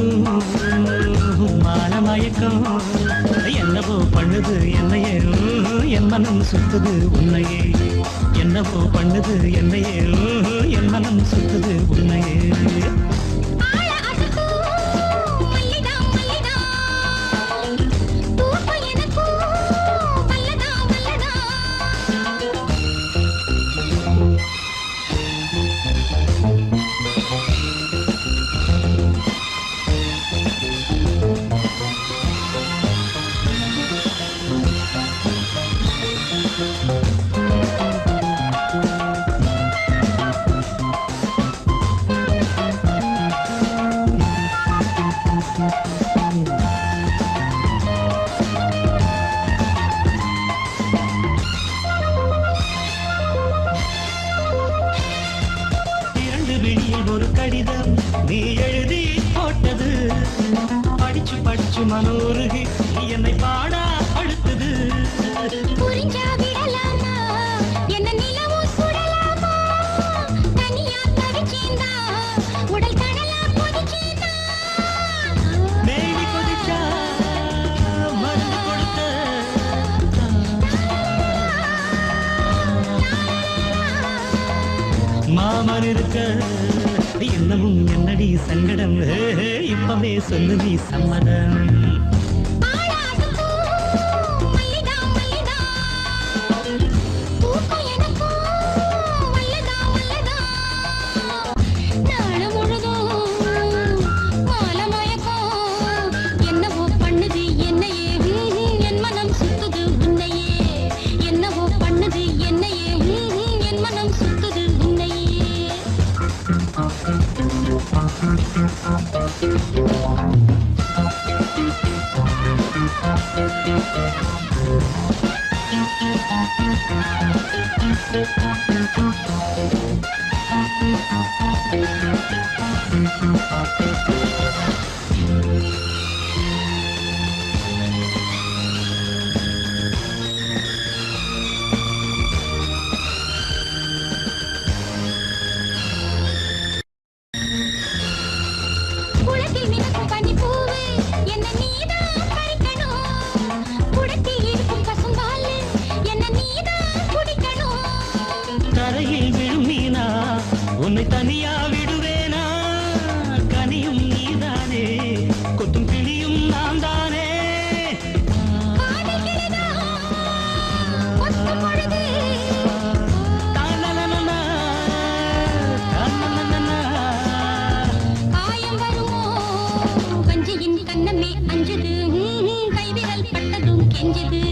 முழுதும் மானமயக்கம் என்னவோ பண்ணுது என்னையே என் மனம் சுத்துது உன்னையே என்னவோ பண்ணுது என்னையே என் மனம் சுத்துது உன்னையே ஒரு கடிதம் நீ எழுதி போட்டது படிச்சு படிச்சு மனோருகி நீ என்னை பாடா அழுத்தது புரிஞ்சா விடலாமா என்ன நிலவும் சுடலாமா தனியா தவிச்சேந்தா உடல் கடலா கொதிச்சேந்தா மேடி கொதிச்சா மருந்து கொடுத்த மாமன் இருக்க என்னமும் என்னடி சங்கடம் இப்பவே சொல்லு நீ சம்மதம் உன்னை தனியா விடுவேனா கனியும் நீதானே கொத்தும் கிளியும் நான் தானே காயம் வருமோ வஞ்சியின் கண்ணமே அஞ்சுது கைவிரல் பட்டதும் கெஞ்சுது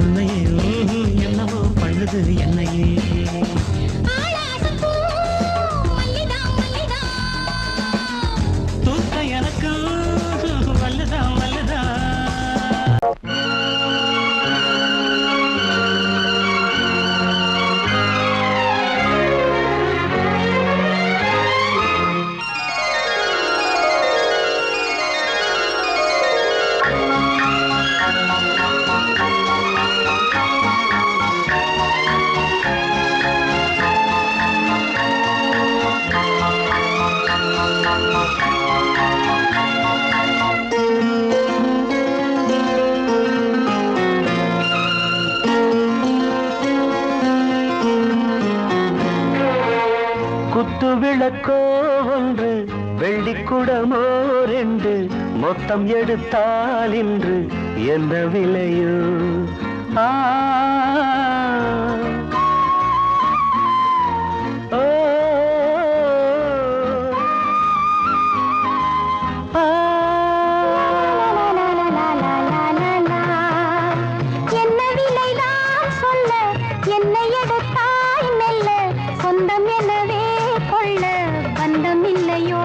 உன்னையே என்னவோ பண்ணுது என்னையே தூக்க எனக்கு வல்லுதா வல்லுதா குத்து விளக்கோ ஒன்று வெள்ளிக்குடமோ ரெண்டு மொத்தம் எடுத்தால் இன்று என்ன விலையோ என்ன விலைதான் சொல்ல என்னை எடுத்தாய் மெல்ல சொந்தம் எனவே கொள்ள பந்தம் இல்லையோ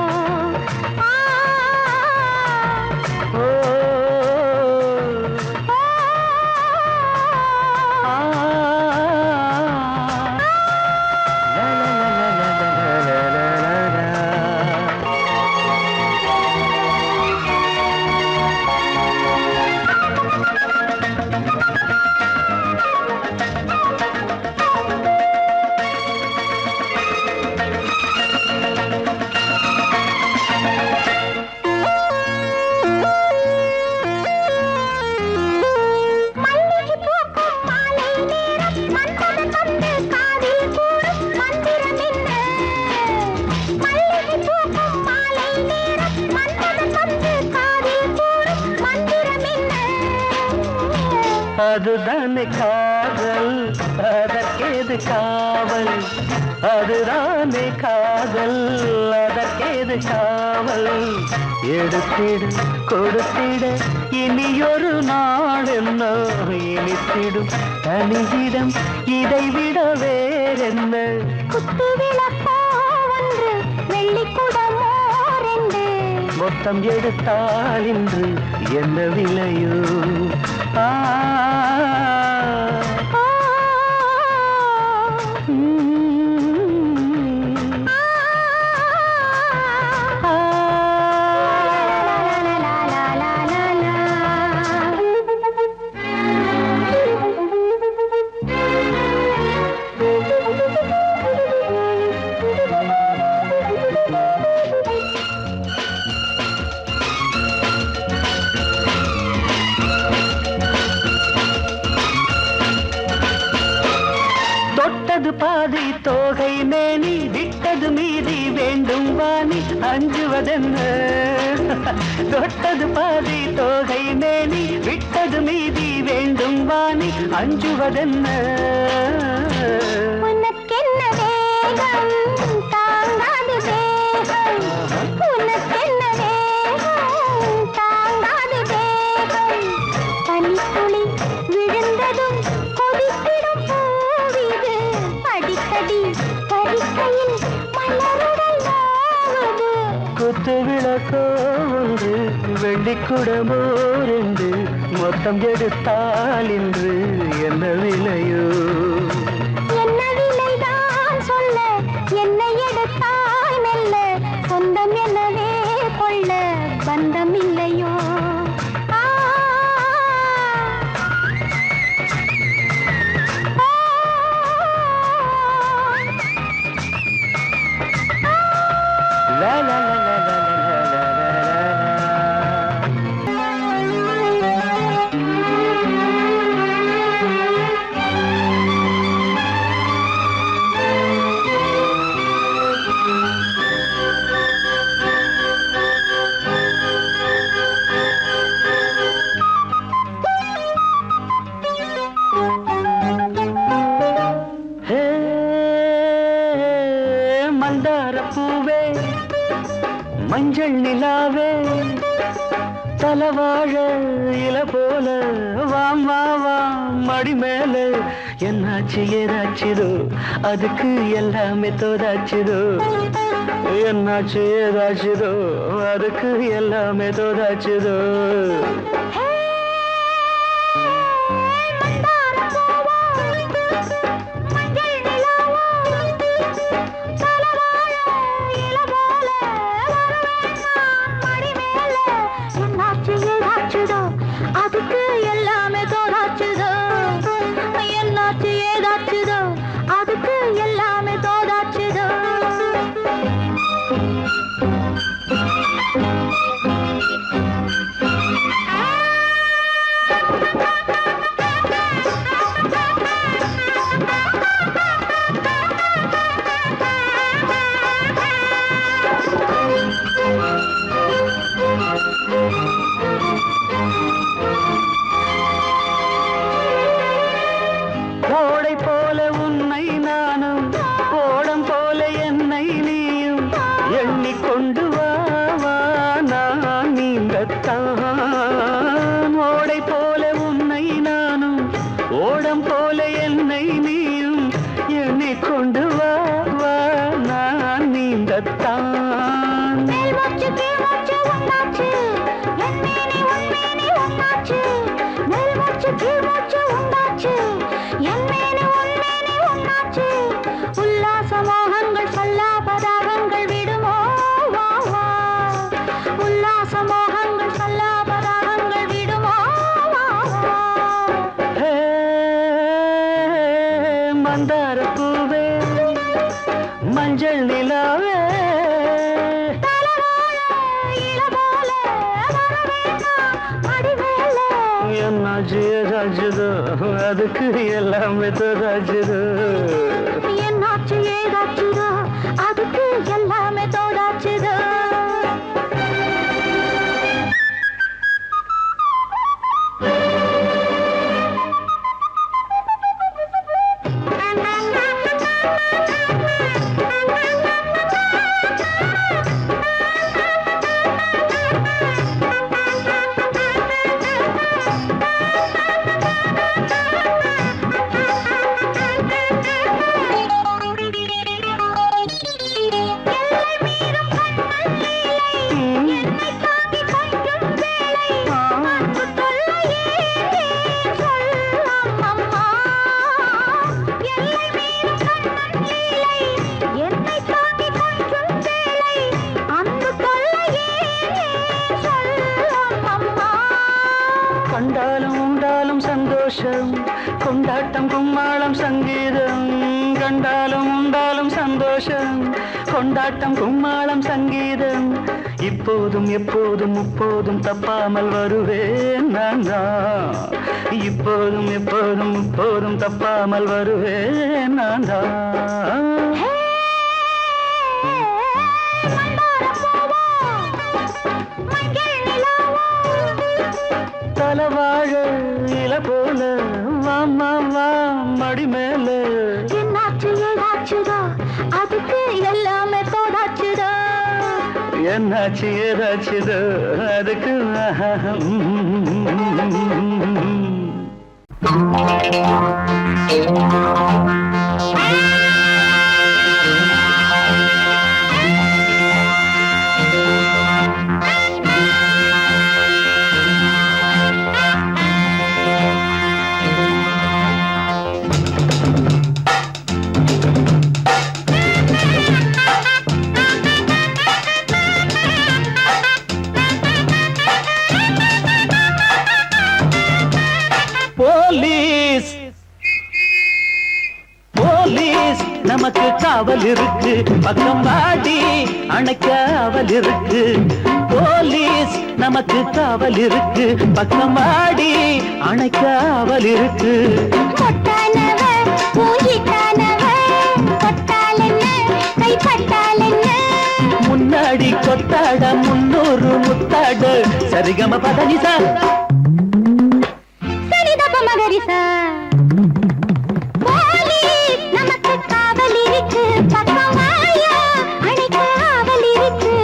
அதுதானே காதல் அதற்கேது காவல் அதுதானே காதல் அதற்கேது காவல் எடுத்திடு கொடுத்திட இனியொரு நாள் என்ன இனித்திடும் தனியிடம் இதைவிட வேறென்ன குத்து விளக்கோ ஒன்று வெள்ளிக்குடமோ ரெண்டு மொத்தம் எடுத்தால் இன்று என்ன விலையோ ஆ தொட்டது பாதி தோகை மேனி விட்டது மீதி வேண்டும் வாணி அஞ்சுவதென்ன தொட்டது பாதி தோகை மேனி விட்டது மீதி வேண்டும் வாணி அஞ்சுவதென்ன உனக்கென்ன வேகம் தாங்காது தேகம் உனக்கென்ன வேகம் தாங்காது தேகம் பனித்துளி விழுந்ததும் கொதித்திடும் பூவிது அடிக்கடி பறிக்கையில் மலருடல் ஆவது குத்து விளக்கோ ஒன்று வெள்ளிக்குடமோ ரெண்டு மொத்தம் எடுத்தால் இன்று என்ன விலையோ என்ன விலைதான் சொல்ல என்னை எடுத்தாய் மெல்ல சொந்தம் எனவே கொள்ள பந்தம் இல்லையோ ஆ, லா லா லா லா லா லா ஹே மந்தார பூவே மஞ்சள் நிலாவே தலவாழ இல போல வாம் வா வாம் மடி மேல என்னாச்சு ஏதாச்சுதோ அதுக்கு எல்லாமே தோதாச்சுதோ என்னாச்சு ஏதாச்சுதோ அதுக்கு எல்லாமே தோதாச்சுதோ ஹே, மந்தார பூவோ, மஞ்சள் நிலாவோ, தலவாழ இல போல வரவேண்டாம் மடி மேல என்னாச்சு ஏதாச்சுதோ அதுக்கு எல்லாமே தோதாச்சுதோ என்னாச்சு ஏதாச்சுதோ அதுக்கு எல்லாமே தோதாச்சுதோ ஓடை போல உன்னை நானும் ஓடம் போல என்னை நீயும் எண்ணிக்கொண்டு வா வா நான் நீங்கத்தான் ஓடை போல உன்னை நானும் ஓடம் போல என்னை நீயும் எண்ணிக்கொண்டு வா வா நான் நீங்கத்தான் மேல் மூச்சு கீழ் மூச்சு உண்டாச்சு என் மேனி உன் மேனி ஒன்னாச்சு மேல் மூச்சு கீழ் மூச்சு உண்டாச்சு என் மேனி உன் மேனி ஒன்னாச்சு உல்லாச மோகங்கள் சல்லாபராகங்கள் விடுமோ வா வா உல்லாச மோகங்கள் சல்லாபராகங்கள் விடுமோ வா வா ஹே மந்தார பூவே மஞ்சள் நிலாவே தலவாழ இல போல வரவேண்டாம் மடி மேல என்னாச்சு ஏதாச்சுதோ அதுக்கு எல்லாமே தோதாச்சுதோ என்னாச்சு ஏதாச்சுதோ அதுக்கு எல்லாமே தோதாச்சுதோ சந்தோஷம் கொண்டாட்டம் கும்மாளம் சங்கீதம் கண்டாலும் உண்டாலும் சந்தோஷம் கொண்டாட்டம் கும்மாளம் சங்கீதம் இப்போதும் எப்போதும் முப்போதும் தப்பாமல் வருவேன் நான் தான் இப்போதும் எப்போதும் முப்போதும் தப்பாமல் வருவேன் நான் தான் தலவாழ இல போல வாமா வா மடி மேல என்னாச்சு ஏதாச்சுதா அதுக்கு எல்லாமே தோடாச்சுதா என்னாச்சு ஏதாச்சுதோ அதுக்கு போலீஸ் போலீஸ் நமக்கு காவல் இருக்கு பக்கம் வாடி அணைக்க காவல் இருக்கு போலீஸ் நமக்கு காவல் இருக்கு பக்கம் வாடி அணைக்க காவல் இருக்கு கொட்டானவ பூஞ்சிட்டானவ கொட்டாலென்ன கைப்பட்டாலென்ன முன்னாடி கொத்தாட 300 முத்தாடு சரிகம பதனிசா மகரிசா போலீஸ் நமக்கு காவல் இருக்கு பக்கம் வாயா அணைக்க காவல் இருக்கு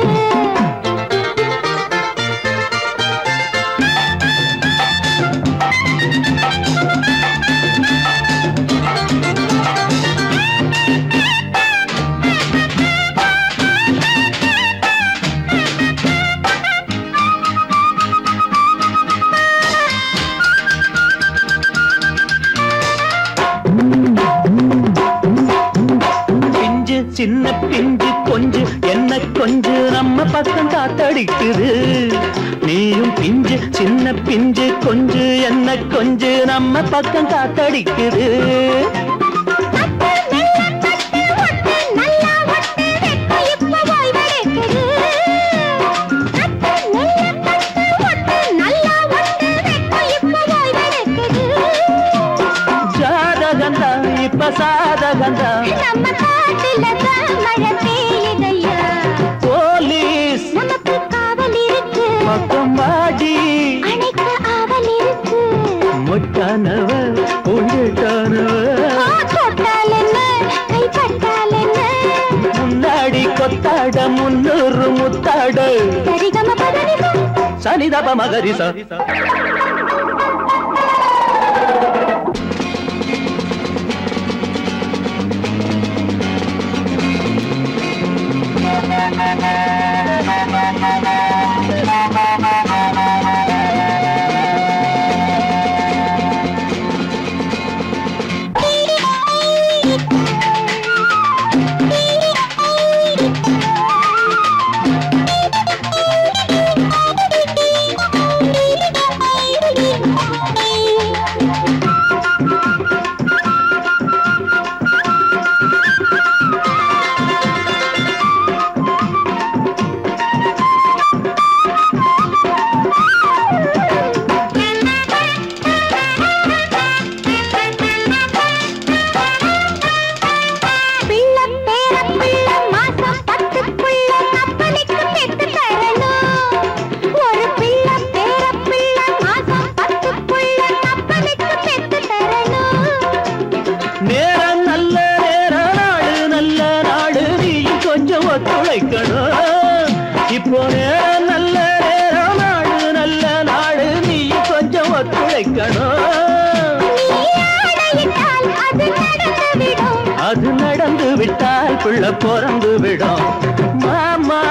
சின்ன பிஞ்சு கொஞ்சு என்ன கொஞ்சு நம்ம பக்கம் காத்தடிக்குது நீயும் பிஞ்சு சின்ன பிஞ்சு கொஞ்சு என்ன கொஞ்சு நம்ம பக்கம் காத்தடிக்குது ஜாதகந்தா இப்ப சாதகந்தா நம்ம காட்டுல மழை பெய்யுதையா போலீஸ் நமக்கு காவல் இருக்கு பக்கம் வாடி அணைக்க ஆவல் இருக்கு முட்டானவ உண்டிட்டானவ தொட்டாலென்ன கைப்பட்டாலென்ன முன்னாடி கொத்தாட 300 முத்தாட சரிகம பதனிசா சனிதப மகரிசா இப்போ நல்ல நேரம் நாடு நல்ல நாடு நீ கொஞ்சம் ஒத்துழைக்கணும் அது நடந்து விட்டால் பிள்ளை பிறந்து விடும் மாமா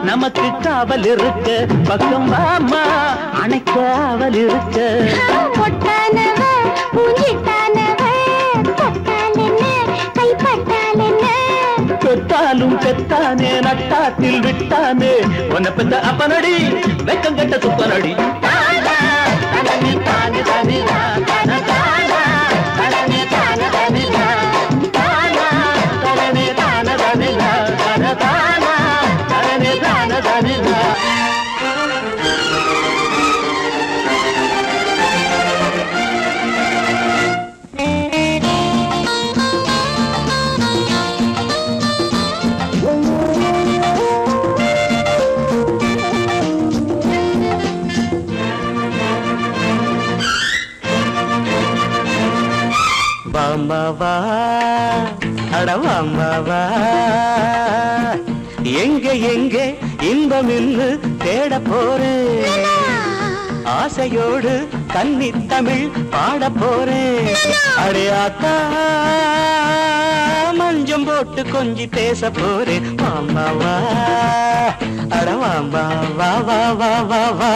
நமக்கு காவல் இருக்கு பக்கம் மாமா அணைக்க காவல் இருக்கு பெத்தாலும் பெத்தானே நட்டாத்தில் விட்டானே உன்னை பெத்த அப்பனடி வெக்கம் கட்ட சுப்பனடி வாமாவா அடவாமாவா எங்க எங்க இன்பம் இன்னு தேட போறேன் ஆசையோடு கன்னி தமிழ் பாட போறேன் அடையாத்தா மஞ்சம் போட்டு கொஞ்சி பேச போறேன் வாமாவா அடவாமா வா வா வா வா வா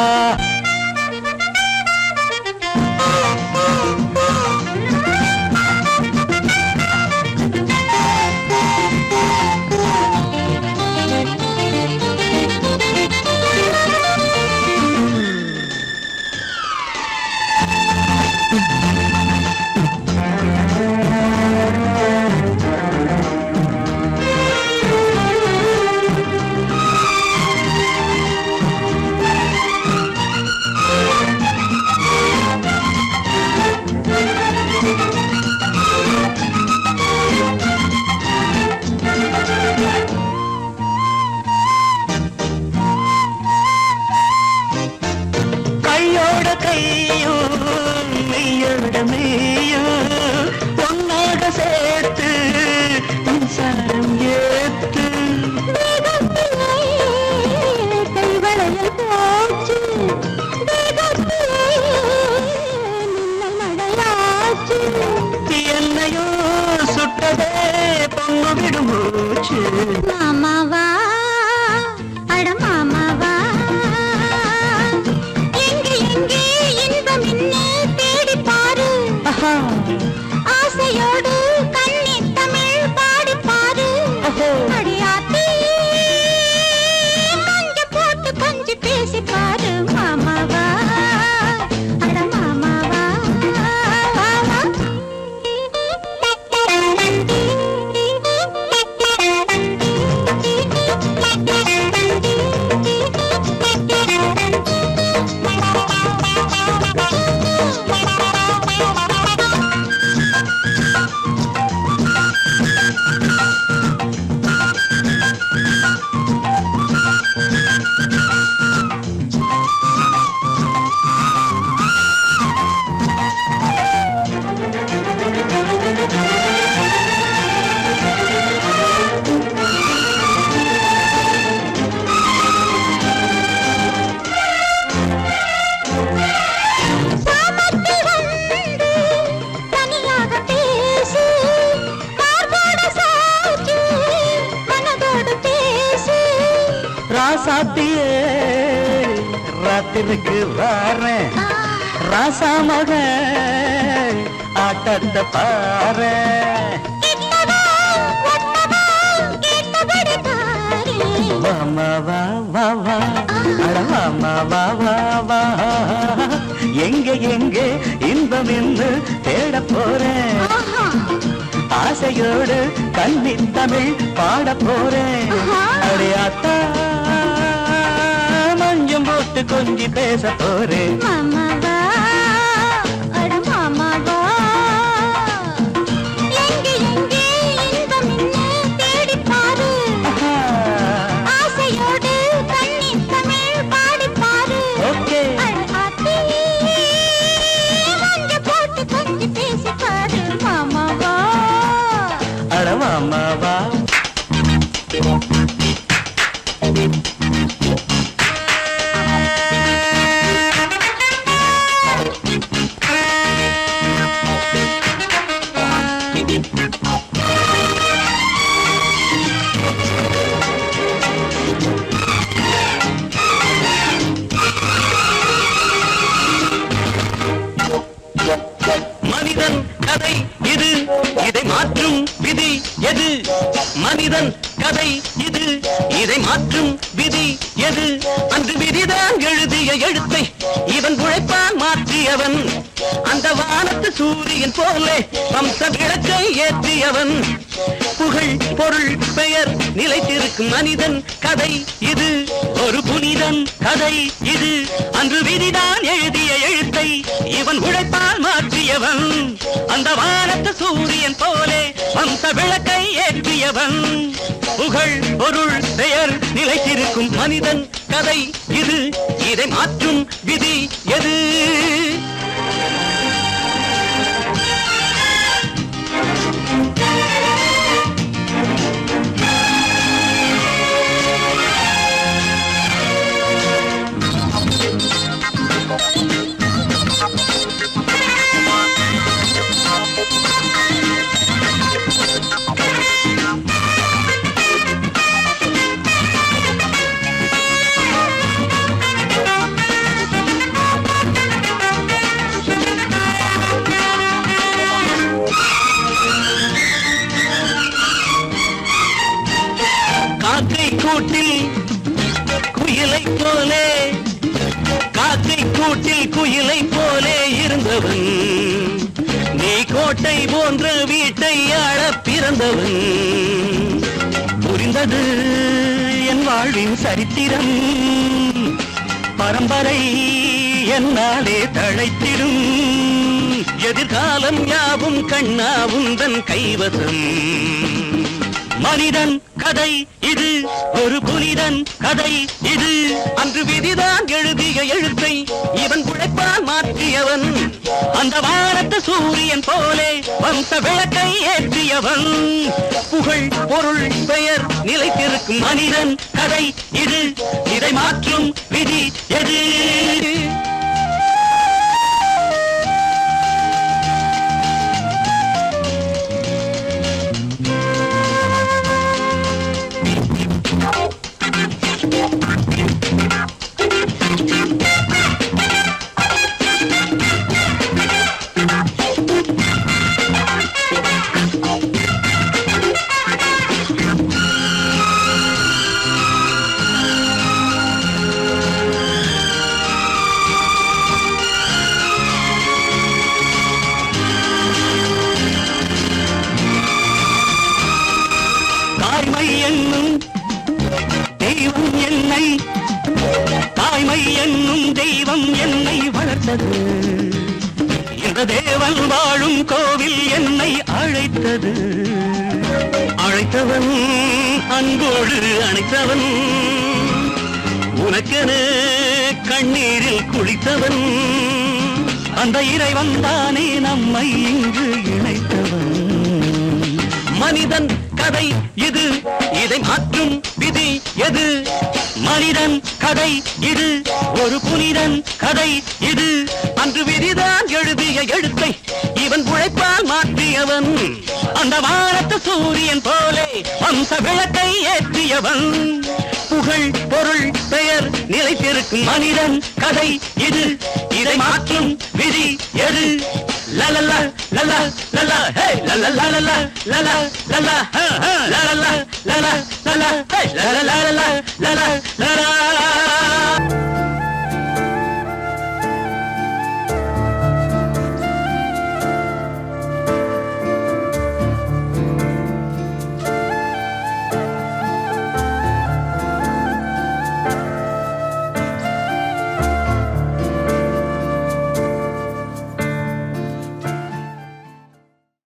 கையோட கையும் மெய்யோட மெய்யும் ஒன்னாக சேர்த்து மின்சாரம் ஏத்து என்னையோ சுட்டதே பொண்ணு விடும் மூச்சு மாமாவா அட மாமாவா எங்கே எங்கே இன்பம் இன்னே தேடி பாரு ஆசையோடு கண்ணி தமிழ் பாடி பாரு அடியாத்தி மஞ்ச போட்டு கொஞ்சி பேசி பாரு மாமாவா அட மாமாவா ராசாத்தியே ராத்திருக்கு வாரேன் ராசா மக ஆட்டத்தை பாரு வாமாவா வா வா அடவாமாவா வா வா எங்க எங்க இன்பம் என்று தேட போறேன் ஆசையோடு கன்னி தமிழ் பாட போறேன் அடையாத்தா மஞ்சம் போட்டு கொஞ்சி பேச போறேன் மாமாவா அட மாமாவா எங்கே எங்கே இன்பம் இன்னே தேடி பாரு ஆசையோடு கண்ணி தமிழ் பாடி பாரு ஓகே ஆத்தி மஞ்ச போட்டு கொஞ்சி பேசி பாரு மாமாவா அடவாமாவா மனிதன் கதை இது இதை மாற்றும் விதி எது மனிதன் கதை இது இதை மாற்றும் விதி எது அன்று விதிதான் எழுதிய எழுத்தை இவன் உழைப்பால் மாற்றியவன் அந்த வானத்து சூரியன் போலே வம்ச விளக்கை ஏற்றியவன் புகழ் பொருள் பெயர் நிலைத்திருக்கும் மனிதன் கதை இது ஒரு புனிதன் கதை இது அன்று விதிதான் எழுதிய எழுத்தை இவன் உழைப்பால் மாற்றியவன் அந்த வானத்து சூரியன் போலே வம்ச விளக்கை ஏற்றியவன் புகழ் பொருள் பெயர் நிலைத்திருக்கும் மனிதன் கதை இது இதை மாற்றும் விதி எது கூட்டில் குயிலை போலே காக்கை கூட்டில் குயிலை போலே இருந்தவன் நீ கோட்டை போன்ற வீட்டை ஆள பிறந்தவன் புரிந்தது என் வாழ்வின் சரித்திரம் பரம்பரை என்னாலே தழைத்திடும் எதிர்காலம் யாவும் கண்ணா உந்தன் கைவசம் மனிதன் கதை இது ஒரு புனிதன் கதை இது அன்று விதிதான் எழுதிய எழுத்தை இவன் உழைப்பால் மாற்றியவன் அந்த வானத்து சூரியன் போலே வந்த விளக்கை ஏற்றியவன் புகழ் பொருள் பெயர் நிலைத்திருக்கும் மனிதன் கதை இது இதை மாற்றும் விதி எது தாய்மை என்னும் தெய்வம் என்னை தாய்மை என்னும் தெய்வம் என்னை வளர்த்தது இந்த தேவன் வாழும் கோவில் என்னை அழைத்தது அழைத்தவன் அன்போடு அணைத்தவன் உனக்கென கண்ணீரில் குளித்தவன் அந்த இறைவன் தானே நம்மை இங்கு இணைத்தவன் மனிதன் கதை இது இதை மாற்றும் விதி எது மனிதன் கதை இது ஒரு புனிதன் கதை இது அன்று விதிதான் எழுதிய எழுத்தை இவன் உழைப்பால் மாற்றியவன் அந்த வானத்து சூரியன் போலே வம்ச விளக்கை ஏற்றியவன் புகழ் பொருள் பெயர் நிலைத்திருக்கும் மனிதன் கதை இது இதை மாற்றும் விதி எது லலலா லலா லலா ஹே லலலா லலா லலா லலா ஹ ஹ லலலா லலா லலா ஹே லலலா லலா லலா லலா